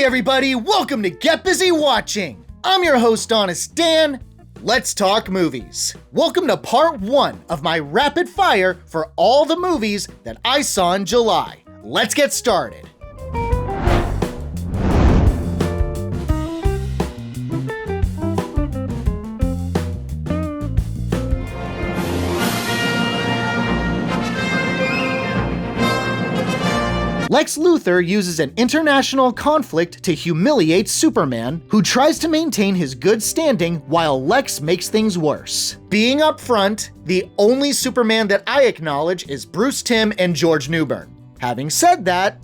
Hey everybody, welcome to Get Busy Watching. I'm your host, Honest Dan. Let's talk movies. Welcome to part 1 of my rapid fire for all the movies that I saw in July. Let's get started. Lex Luthor uses an international conflict to humiliate Superman, who tries to maintain his good standing while Lex makes things worse. Being upfront, the only Superman that I acknowledge is Bruce Timm and George Newbern. Having said that,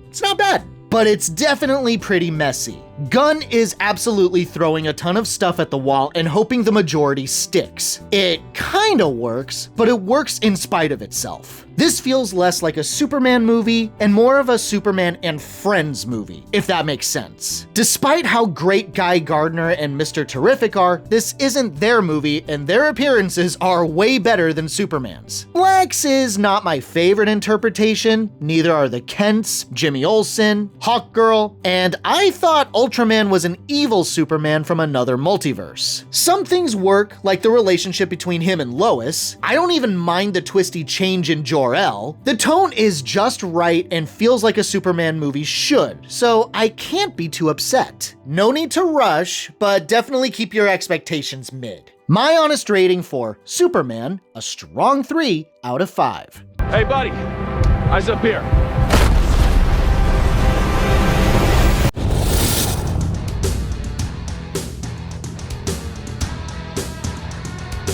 it's not bad, but it's definitely pretty messy. Gunn is absolutely throwing a ton of stuff at the wall and hoping the majority sticks. It kinda works, but it works in spite of itself. This feels less like a Superman movie and more of a Superman and Friends movie, if that makes sense. Despite how great Guy Gardner and Mr. Terrific are, this isn't their movie and their appearances are way better than Superman's. Lex is not my favorite interpretation, neither are the Kents, Jimmy Olsen, Hawkgirl, and I thought Ultraman was an evil Superman from another multiverse. Some things work, like the relationship between him and Lois. I don't even mind the twisty change in Jor-El. The tone is just right and feels like a Superman movie should, so I can't be too upset. No need to rush, but definitely keep your expectations mid. My honest rating for Superman, a strong 3 out of 5. Hey buddy, eyes up here.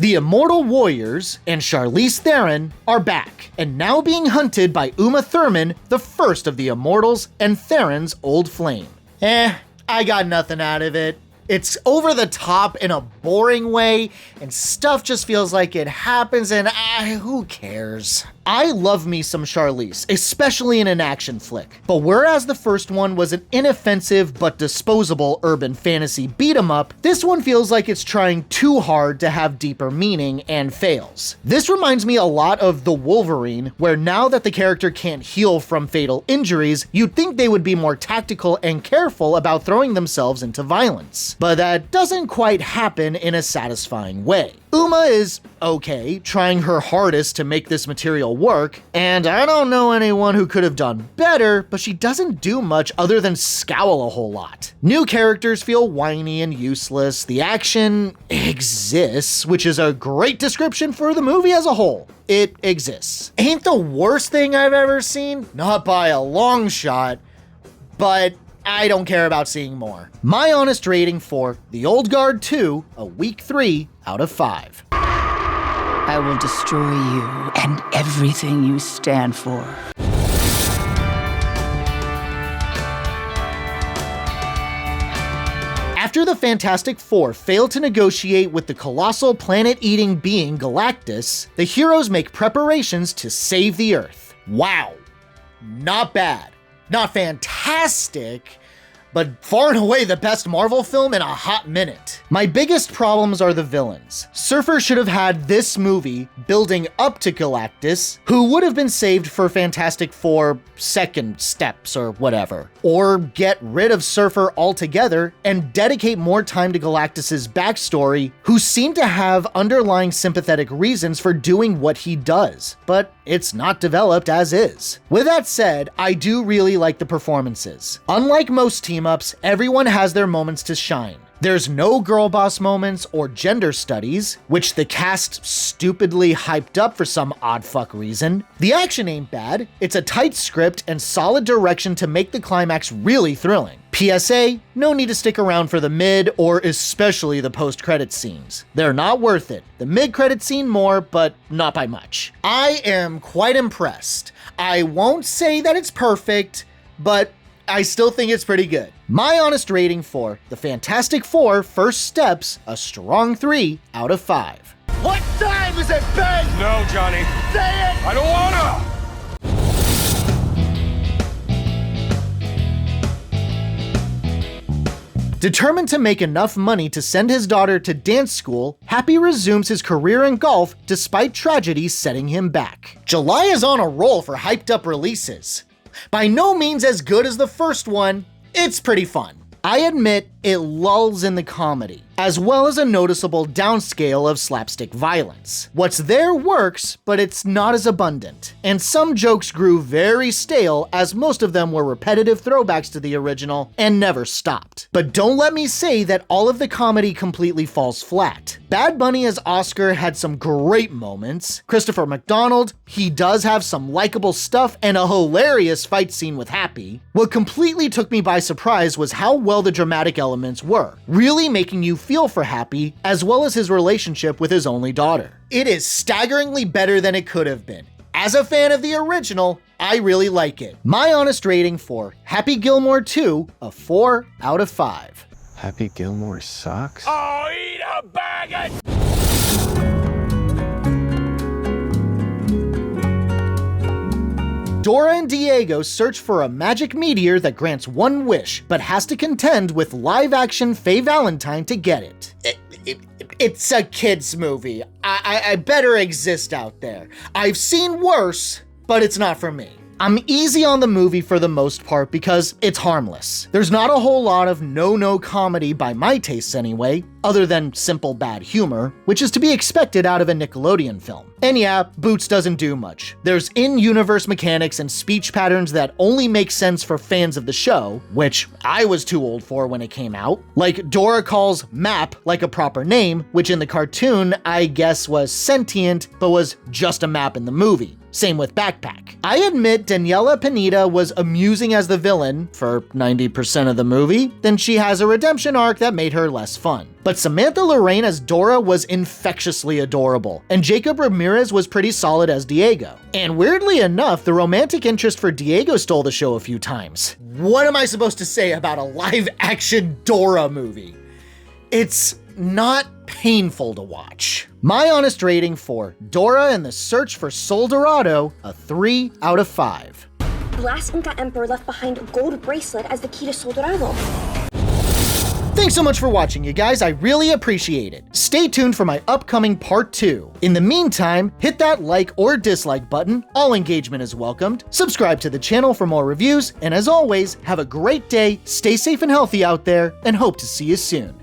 The Immortal Warriors and Charlize Theron are back, and now being hunted by Uma Thurman, the first of the Immortals and Theron's old flame. I got nothing out of it. It's over the top in a boring way, and stuff just feels like it happens and who cares? I love me some Charlize, especially in an action flick. But whereas the first one was an inoffensive but disposable urban fantasy beat-em-up, this one feels like it's trying too hard to have deeper meaning and fails. This reminds me a lot of The Wolverine, where now that the character can't heal from fatal injuries, you'd think they would be more tactical and careful about throwing themselves into violence. But that doesn't quite happen in a satisfying way. Uma is okay, trying her hardest to make this material work, and I don't know anyone who could have done better, but she doesn't do much other than scowl a whole lot. New characters feel whiny and useless, the action exists, which is a great description for the movie as a whole. It exists. Ain't the worst thing I've ever seen, not by a long shot, but I don't care about seeing more. My honest rating for The Old Guard 2, a weak 3 out of 5. I will destroy you and everything you stand for. After the Fantastic Four fail to negotiate with the colossal planet-eating being Galactus, the heroes make preparations to save the Earth. Wow. Not bad. Not fantastic, but far and away the best Marvel film in a hot minute. My biggest problems are the villains. Surfer should have had this movie building up to Galactus, who would have been saved for Fantastic Four second steps or whatever. Or get rid of Surfer altogether and dedicate more time to Galactus's backstory, who seemed to have underlying sympathetic reasons for doing what he does, but it's not developed as is. With that said, I do really like the performances. Unlike most team-ups, everyone has their moments to shine. There's no girl boss moments or gender studies, which the cast stupidly hyped up for some odd fuck reason. The action ain't bad. It's a tight script and solid direction to make the climax really thrilling. PSA, no need to stick around for the mid or especially the post-credit scenes. They're not worth it. The mid-credit scene more, but not by much. I am quite impressed. I won't say that it's perfect, but I still think it's pretty good. My honest rating for The Fantastic Four First Steps, a strong 3 out of 5. What time is it, Ben? No, Johnny. Say it! I don't wanna! Determined to make enough money to send his daughter to dance school, Happy resumes his career in golf despite tragedy setting him back. July is on a roll for hyped up releases. By no means as good as the first one, It's pretty fun. I admit it lulls in the comedy, as well as a noticeable downscale of slapstick violence. What's there works, but it's not as abundant. And some jokes grew very stale, as most of them were repetitive throwbacks to the original and never stopped. But don't let me say that all of the comedy completely falls flat. Bad Bunny as Oscar had some great moments. Christopher McDonald, he does have some likable stuff and a hilarious fight scene with Happy. What completely took me by surprise was how well the dramatic elements were, really making you feel for Happy, as well as his relationship with his only daughter. It is staggeringly better than it could have been. As a fan of the original, I really like it. My honest rating for Happy Gilmore 2, a 4 out of 5. Happy Gilmore sucks? Oh, eat a bag of... Dora and Diego search for a magic meteor that grants one wish, but has to contend with live-action Faye Valentine to get it. It's a kid's movie. I better exist out there. I've seen worse, but it's not for me. I'm easy on the movie for the most part because it's harmless. There's not a whole lot of no comedy by my tastes anyway, other than simple bad humor, which is to be expected out of a Nickelodeon film. And yeah, Boots doesn't do much. There's in-universe mechanics and speech patterns that only make sense for fans of the show, which I was too old for when it came out. Like Dora calls Map like a proper name, which in the cartoon I guess was sentient, but was just a map in the movie. Same with Backpack. I admit Daniela Pineda was amusing as the villain for 90% of the movie, then she has a redemption arc that made her less fun. But Samantha Lorraine as Dora was infectiously adorable, and Jacob Ramirez was pretty solid as Diego. And weirdly enough, the romantic interest for Diego stole the show a few times. What am I supposed to say about a live-action Dora movie? It's not painful to watch. My honest rating for Dora and the Search for Sol Dorado, a 3 out of 5. The last Inca emperor left behind a gold bracelet as the key to Sol Dorado. Thanks so much for watching, you guys. I really appreciate it. Stay tuned for my upcoming part 2. In the meantime, hit that like or dislike button. All engagement is welcomed. Subscribe to the channel for more reviews. And as always, have a great day, stay safe and healthy out there, and hope to see you soon.